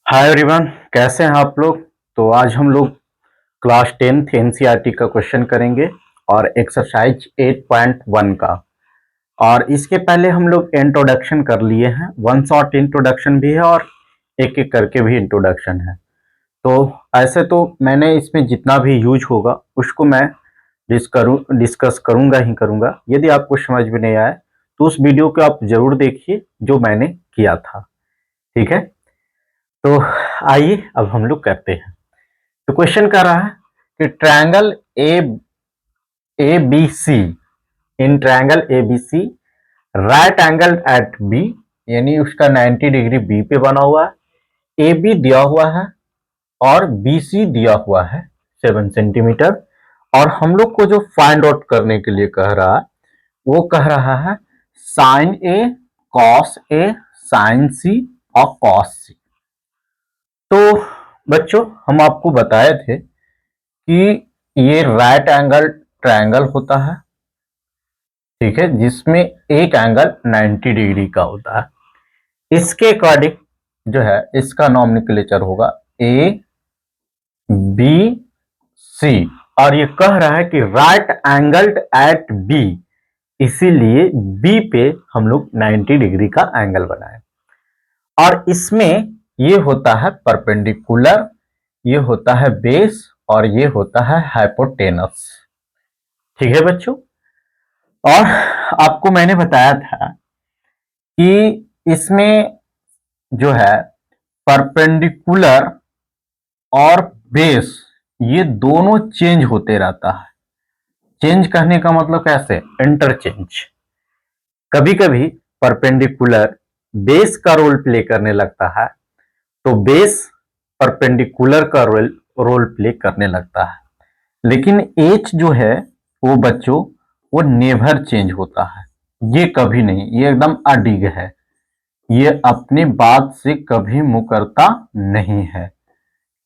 Hi everyone, कैसे हैं आप लोग। तो आज हम लोग क्लास 10th एनसीईआरटी का क्वेश्चन करेंगे और एक्सरसाइज 8.1 का। और इसके पहले हम लोग इंट्रोडक्शन कर लिए हैं, वन शॉट इंट्रोडक्शन भी है और एक एक करके भी इंट्रोडक्शन है। तो ऐसे तो मैंने इसमें जितना भी यूज होगा उसको मैं डिस्कस करूंगा ही करूंगा। यदि आपको समझ में नहीं आए तो उस वीडियो को आप जरूर देखिए जो मैंने किया था। ठीक है, तो आइए अब हम लोग करते हैं। तो क्वेश्चन कर रहा है कि triangle A B C, in triangle A B C right angle at B, यानी उसका 90 डिग्री बी पे बना हुआ है। ए बी दिया हुआ है और बी सी दिया हुआ है 7 सेंटीमीटर। और हम लोग को जो फाइंड आउट करने के लिए कह रहा है वो कह रहा है sign A, cos A, sign सी और कॉस सी। तो बच्चों, हम आपको बताए थे कि ये राइट एंगल ट्रायंगल होता है, ठीक है, जिसमें एक एंगल 90 डिग्री का होता है। इसके अकॉर्डिंग जो है इसका नॉमेनक्लेचर होगा ए बी सी। और ये कह रहा है कि राइट एंगल्ड एट बी, इसीलिए बी पे हम लोग 90 डिग्री का एंगल बनाए। और इसमें ये होता है परपेंडिकुलर, ये होता है बेस और ये होता है हाइपोटेनस। ठीक है बच्चों, और आपको मैंने बताया था कि इसमें जो है परपेंडिकुलर और बेस ये दोनों चेंज होते रहता है। चेंज कहने का मतलब कैसे, इंटरचेंज। कभी कभी परपेंडिकुलर बेस का रोल प्ले करने लगता है तो बेस परपेंडिकुलर का रोल प्ले करने लगता है। लेकिन एच जो है वो बच्चों वो नेवर चेंज होता है, ये कभी नहीं, ये एकदम अडिग है, ये अपनी बात से कभी मुकरता नहीं है।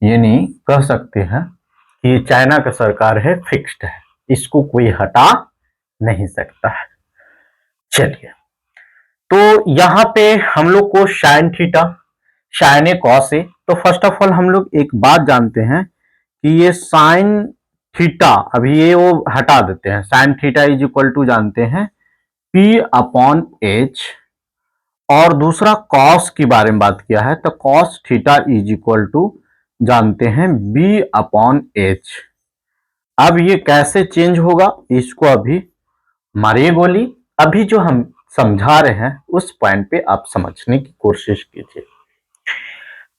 यानी कह सकते हैं कि ये चाइना का सरकार है, फिक्स्ड है, इसको कोई हटा नहीं सकता है। चलिए, तो यहां पे हम लोग को sine theta, sign A, cos A. तो फर्स्ट ऑफ ऑल हम लोग एक बात जानते हैं कि ये साइन थीटा, अभी ये वो हटा देते हैं, sine theta is equal to जानते हैं पी अपॉन एच। और दूसरा कॉस के बारे में बात किया है तो cos theta is equal to जानते हैं बी अपॉन एच। अब ये कैसे चेंज होगा इसको अभी मारिए गोली। अभी जो हम समझा रहे हैं उस पॉइंट पे आप समझने की कोशिश कीजिए।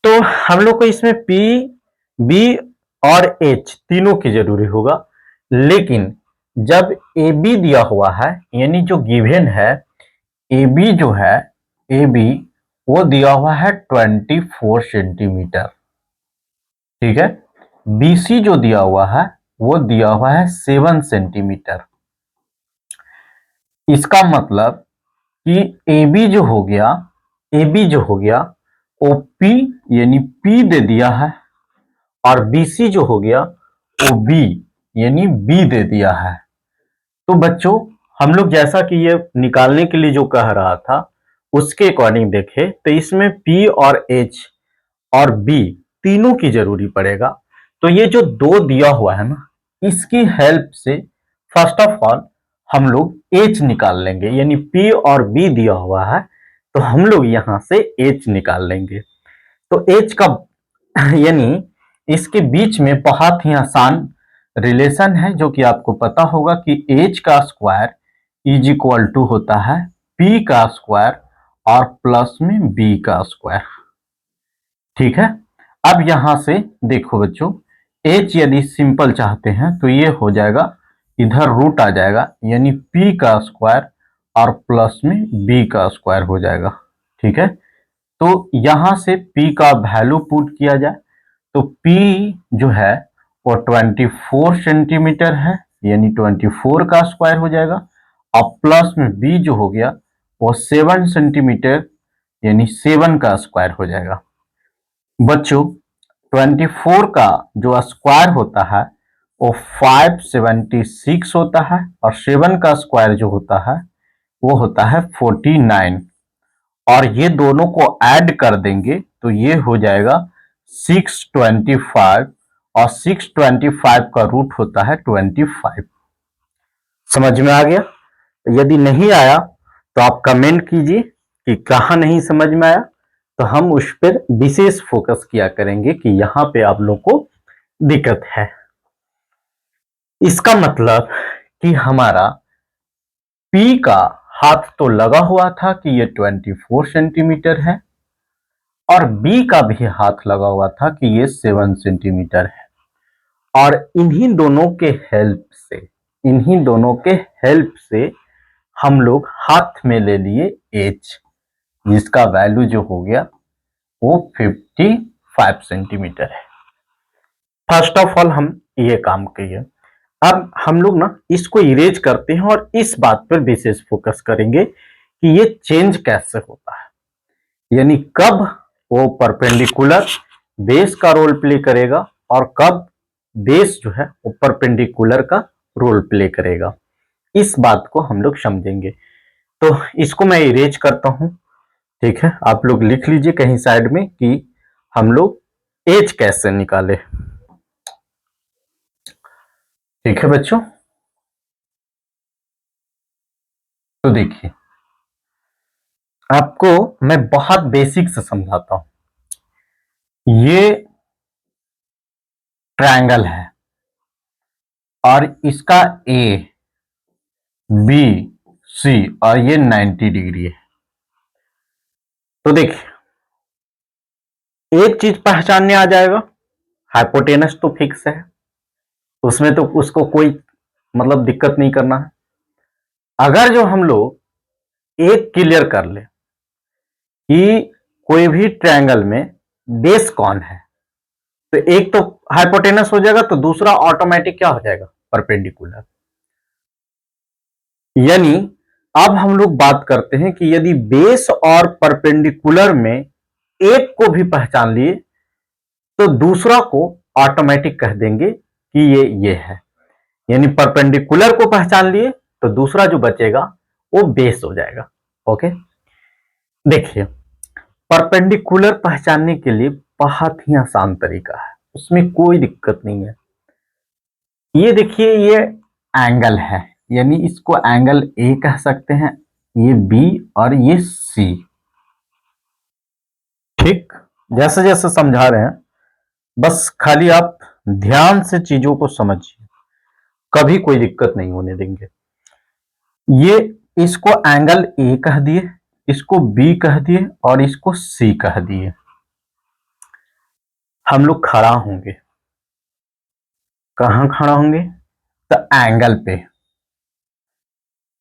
तो हम लोग को इसमें पी, बी और एच तीनों की जरूरी होगा। लेकिन जब ए बी दिया हुआ है, यानी जो गिवन है ए बी जो है, ए बी वो दिया हुआ है 24 सेंटीमीटर, ठीक है। बीसी जो दिया हुआ है वो दिया हुआ है 7 सेंटीमीटर। इसका मतलब कि ए बी जो हो गया, ए बी जो हो गया ओ पी यानी पी दे दिया है, और बीसी जो हो गया ओ बी यानी बी दे दिया है। तो बच्चों, हम लोग जैसा कि ये निकालने के लिए जो कह रहा था उसके अकॉर्डिंग देखें तो इसमें पी और एच और बी तीनों की जरूरी पड़ेगा। तो ये जो दो दिया हुआ है ना, इसकी हेल्प से फर्स्ट ऑफ ऑल हम लोग एच निकाल लेंगे, यानी पी और बी दिया हुआ है तो हम लोग यहां से एच निकाल लेंगे। तो एच का यानी इसके बीच में बहुत ही आसान रिलेशन है जो कि आपको पता होगा कि एच का स्क्वायर इज इक्वल टू होता है पी का स्क्वायर और प्लस में बी का स्क्वायर। ठीक है, अब यहां से देखो बच्चों, एच यदि सिंपल चाहते हैं तो ये हो जाएगा, इधर रूट आ जाएगा, यानी पी का स्क्वायर और प्लस में बी का स्क्वायर हो जाएगा। ठीक है, तो यहां से P का वैल्यू पुट किया जाए तो P जो है वो 24 सेंटीमीटर है, यानी 24 का स्क्वायर हो जाएगा। और प्लस में B जो हो गया वो 7 सेंटीमीटर यानी 7 का स्क्वायर हो जाएगा। बच्चों, 24 का जो स्क्वायर होता है वो 576 होता है, और 7 का स्क्वायर जो होता है वो होता है 49। और ये दोनों को ऐड कर देंगे तो ये हो जाएगा 625 और 625 का रूट होता है 25। समझ में आ गया? यदि नहीं आया तो आप कमेंट कीजिए कि कहाँ नहीं समझ में आया, तो हम उस पर विशेष फोकस किया करेंगे कि यहां पे आप लोग को दिक्कत है। इसका मतलब कि हमारा P का हाथ तो लगा हुआ था कि ये 24 सेंटीमीटर है और B का भी हाथ लगा हुआ था कि ये 7 सेंटीमीटर है, और इन्हीं दोनों के हेल्प से हम लोग हाथ में ले लिए H, जिसका वैल्यू जो हो गया वो 55 सेंटीमीटर है। फर्स्ट ऑफ ऑल हम ये काम किए। अब हम लोग ना इसको इरेज करते हैं और इस बात पर विशेष फोकस करेंगे कि ये चेंज कैसे होता है, यानी कब वो परपेंडिकुलर बेस का रोल प्ले करेगा और कब बेस जो है वो परपेंडिकुलर का रोल प्ले करेगा। इस बात को हम लोग समझेंगे। तो इसको मैं इरेज करता हूं, ठीक है? आप लोग लिख लीजिए कहीं साइड में कि हम लोग एज कैसे निकाले। ठीक है बच्चों, तो देखिए आपको मैं बहुत बेसिक से समझाता हूं। ये ट्रायंगल है और इसका ए बी सी और ये 90 डिग्री है। तो देखिए एक चीज पहचानने आ जाएगा, हाइपोटेनस तो फिक्स है, उसमें तो उसको कोई मतलब दिक्कत नहीं करना है। अगर जो हम लोग एक क्लियर कर ले कि कोई भी ट्रायंगल में बेस कौन है, तो एक तो हाइपोटेनस हो जाएगा, तो दूसरा ऑटोमेटिक क्या हो जाएगा? परपेंडिकुलर। यानी अब हम लोग बात करते हैं कि यदि बेस और परपेंडिकुलर में एक को भी पहचान लिए तो दूसरा को ऑटोमेटिक कह देंगे कि ये है। यानी परपेंडिकुलर को पहचान लिए तो दूसरा जो बचेगा वो बेस हो जाएगा। ओके, देखिए परपेंडिकुलर पहचानने के लिए बहुत ही आसान तरीका है, उसमें कोई दिक्कत नहीं है। ये देखिए ये एंगल है, यानी इसको एंगल ए कह सकते हैं, ये बी और ये सी। ठीक, जैसे जैसे समझा रहे हैं बस खाली आप ध्यान से चीजों को समझिए, कभी कोई दिक्कत नहीं होने देंगे। ये इसको एंगल ए कह दिए, इसको बी कह दिए और इसको सी कह दिए। हम लोग खड़ा होंगे, कहां खड़ा होंगे? तो एंगल पे।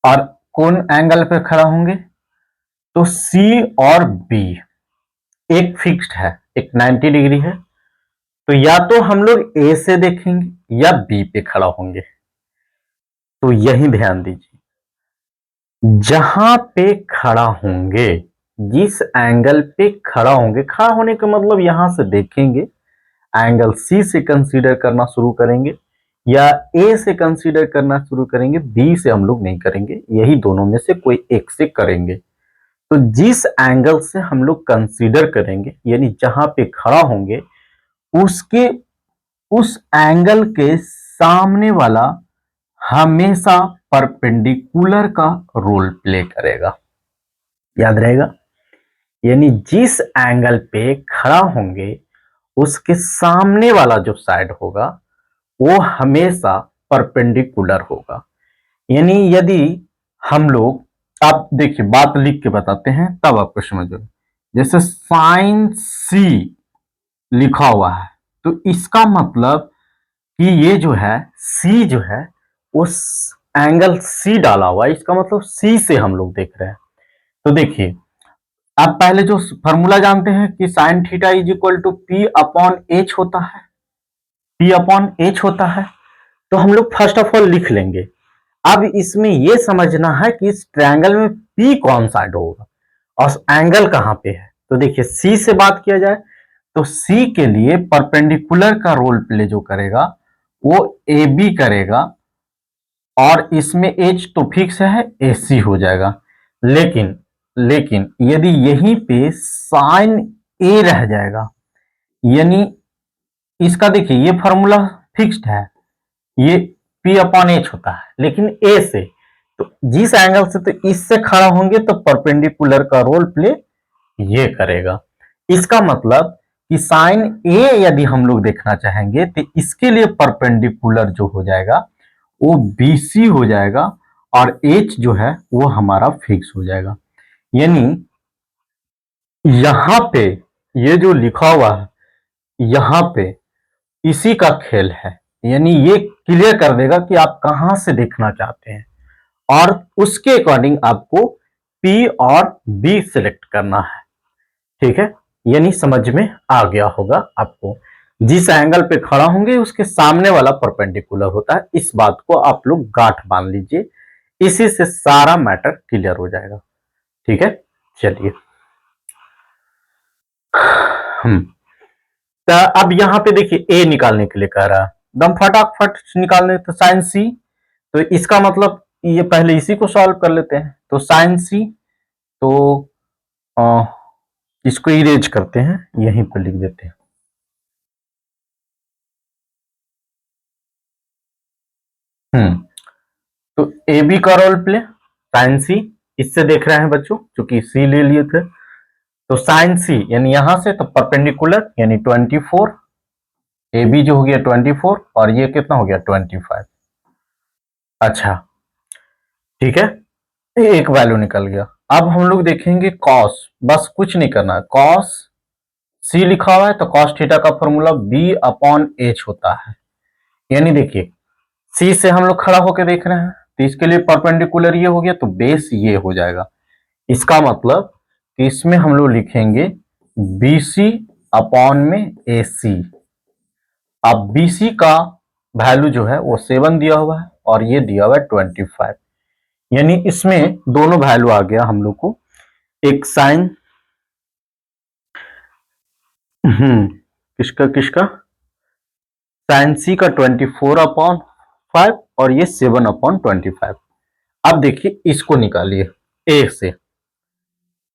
और कौन एंगल पे खड़ा होंगे? तो सी और बी एक फिक्स्ड है, एक 90 डिग्री है, तो या तो हम लोग ए से देखेंगे या बी पे खड़ा होंगे। तो यही ध्यान दीजिए, जहां पे खड़ा होंगे, जिस एंगल पे खड़ा होंगे, खड़ा होने का मतलब यहां से देखेंगे, एंगल सी से कंसीडर करना शुरू करेंगे या ए से कंसीडर करना शुरू करेंगे, बी से हम लोग नहीं करेंगे, यही दोनों में से कोई एक से करेंगे। तो जिस एंगल से हम लोग कंसीडर करेंगे, यानी जहां पे खड़ा होंगे, उसके उस एंगल के सामने वाला हमेशा परपेंडिकुलर का रोल प्ले करेगा। याद रहेगा, यानी जिस एंगल पे खड़ा होंगे उसके सामने वाला जो साइड होगा वो हमेशा परपेंडिकुलर होगा। यानी यदि हम लोग, आप देखिए बात लिख के बताते हैं तब आपको समझ में, जैसे साइन सी लिखा हुआ है तो इसका मतलब कि ये जो है सी जो है उस एंगल सी डाला हुआ है, इसका मतलब सी से हम लोग देख रहे हैं। तो देखिए आप पहले जो फॉर्मूला जानते हैं कि sine theta is equal to P upon H होता है, पी अपॉन एच होता है, तो हम लोग फर्स्ट ऑफ ऑल लिख लेंगे। अब इसमें यह समझना है कि इस ट्रायंगल में पी कौन साइड होगा और एंगल कहां पे है। तो देखिए सी से बात किया जाए तो सी के लिए परपेंडिकुलर का रोल प्ले जो करेगा वो ए बी करेगा, और इसमें एच तो फिक्स है, ए सी हो जाएगा। लेकिन लेकिन यदि यहीं पे साइन ए रह जाएगा। यानी इसका देखिए ये फॉर्मूला फिक्स्ड है, ये P अपॉन एच होता है, लेकिन ए से तो जिस एंगल से तो इससे खड़ा होंगे तो परपेंडिकुलर का रोल प्ले ये करेगा। इसका मतलब कि साइन ए यदि हम लोग देखना चाहेंगे तो इसके लिए परपेंडिकुलर जो हो जाएगा वो BC हो जाएगा और H जो है वो हमारा फिक्स हो जाएगा। यानी यहां पे ये जो लिखा हुआ है यहां पे इसी का खेल है, यानी ये क्लियर कर देगा कि आप कहां से देखना चाहते हैं और उसके अकॉर्डिंग आपको P और B सिलेक्ट करना है। ठीक है, यानी समझ में आ गया होगा आपको। जिस एंगल पे खड़ा होंगे उसके सामने वाला परपेंडिकुलर होता है, इस बात को आप लोग गांठ बांध लीजिए, इसी से सारा मैटर क्लियर हो जाएगा। ठीक है, चलिए तो अब यहां पे देखिए ए निकालने के लिए कह रहा है, दम फटाफट निकालने तो साइन सी, तो इसका मतलब ये पहले इसी को सॉल्व कर लेते हैं। तो साइन सी, तो इसको इरेज करते हैं, यहीं पर लिख देते हैं। तो ए बी का रोल प्ले साइन सी, इससे देख रहे हैं बच्चों क्योंकि सी ले लिए थे, तो साइन सी यानी यहां से तो परपेंडिकुलर यानी 24, ए बी जो हो गया 24 और ये कितना हो गया 25। अच्छा ठीक है, एक वैल्यू निकल गया। अब हम लोग देखेंगे कॉस, बस कुछ नहीं करना है, कॉस सी लिखा हुआ है तो कॉस थीटा का फॉर्मूला बी अपॉन एच होता है। यानी देखिए सी से हम लोग खड़ा होकर देख रहे हैं तो इसके लिए परपेंडिकुलर ये हो गया तो बेस ये हो जाएगा। इसका मतलब कि इसमें हम लोग लिखेंगे BC अपॉन में AC। अब BC का वैल्यू जो है वो 7 दिया हुआ है और ये दिया हुआ है 25, यानी इसमें दोनों वैल्यू आ गया हम लोग को, एक साइन किसका किसका साइन सी का 24 अपॉन 5 और ये 7 अपॉन 25। अब देखिए इसको निकालिए ए से,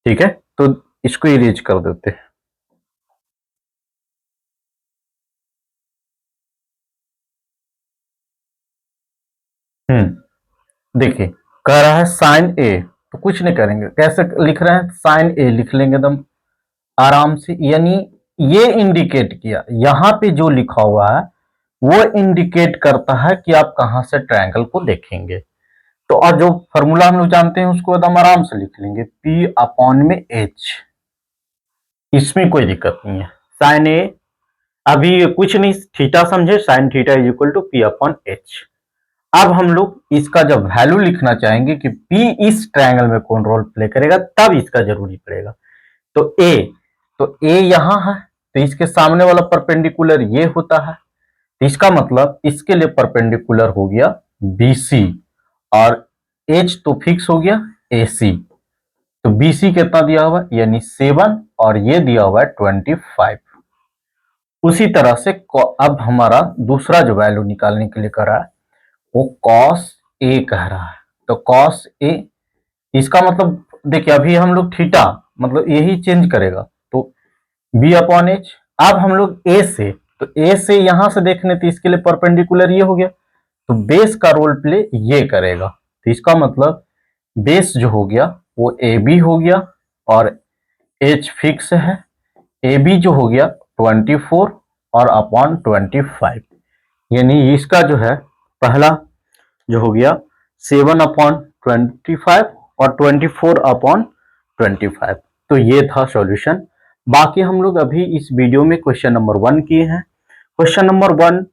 ठीक है, तो इसको इरेज कर देते हैं। देखिए कह रहा है साइन ए, तो कुछ नहीं करेंगे, कैसे लिख रहे हैं साइन ए लिख लेंगे एकदम आराम से। यानी ये इंडिकेट किया, यहां पे जो लिखा हुआ है वो इंडिकेट करता है कि आप कहां से ट्रायंगल को देखेंगे। तो और जो फॉर्मूला हम लोग जानते हैं उसको एकदम आराम से लिख लेंगे, P अपॉन में H, इसमें कोई दिक्कत नहीं है। साइन ए अभी कुछ नहीं, थीटा समझे, sine theta is equal to P upon H। अब हम लोग इसका जब वैल्यू लिखना चाहेंगे कि P इस ट्रायंगल में कौन रोल प्ले करेगा तब इसका जरूरी पड़ेगा। तो A यहां है तो इसके सामने वाला परपेंडिकुलर ये होता है, तो इसका मतलब इसके लिए परपेंडिकुलर हो गया BC और H तो फिक्स हो गया AC। तो BC कितना दिया हुआ है यानी 7 और ये दिया हुआ है 25। उसी तरह से अब हमारा दूसरा जो वैल्यू निकालने के लिए कर रहा है वो cos A कह रहा है। तो cos A, इसका मतलब देखिए अभी हम लोग थीटा मतलब यही चेंज करेगा तो B अपॉन एच। अब हम लोग A से, तो A से यहां से देखने तो इसके लिए परपेंडिकुलर ये हो गया तो बेस का रोल प्ले ये करेगा। तो इसका मतलब बेस जो हो गया वो AB हो गया और H फिक्स है, AB जो हो गया 24 और अपॉन 25। यानी इसका जो है पहला जो हो गया 7 अपॉन 25 और 24 अपॉन 25। तो ये था सॉल्यूशन। बाकी हम लोग अभी इस वीडियो में क्वेश्चन नंबर 1 किए हैं। क्वेश्चन नंबर 1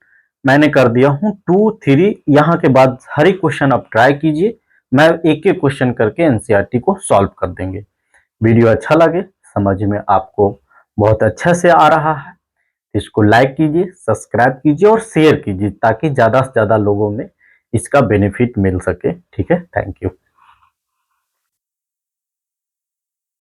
मैंने कर दिया हूं, 2, 3 यहाँ के बाद हर एक क्वेश्चन आप ट्राई कीजिए, मैं एक एक क्वेश्चन करके एनसीईआरटी को सॉल्व कर देंगे। वीडियो अच्छा लगे, समझ में आपको बहुत अच्छा से आ रहा है, इसको लाइक कीजिए, सब्सक्राइब कीजिए और शेयर कीजिए ताकि ज्यादा से ज्यादा लोगों में इसका बेनिफिट मिल सके। ठीक है, थैंक यू।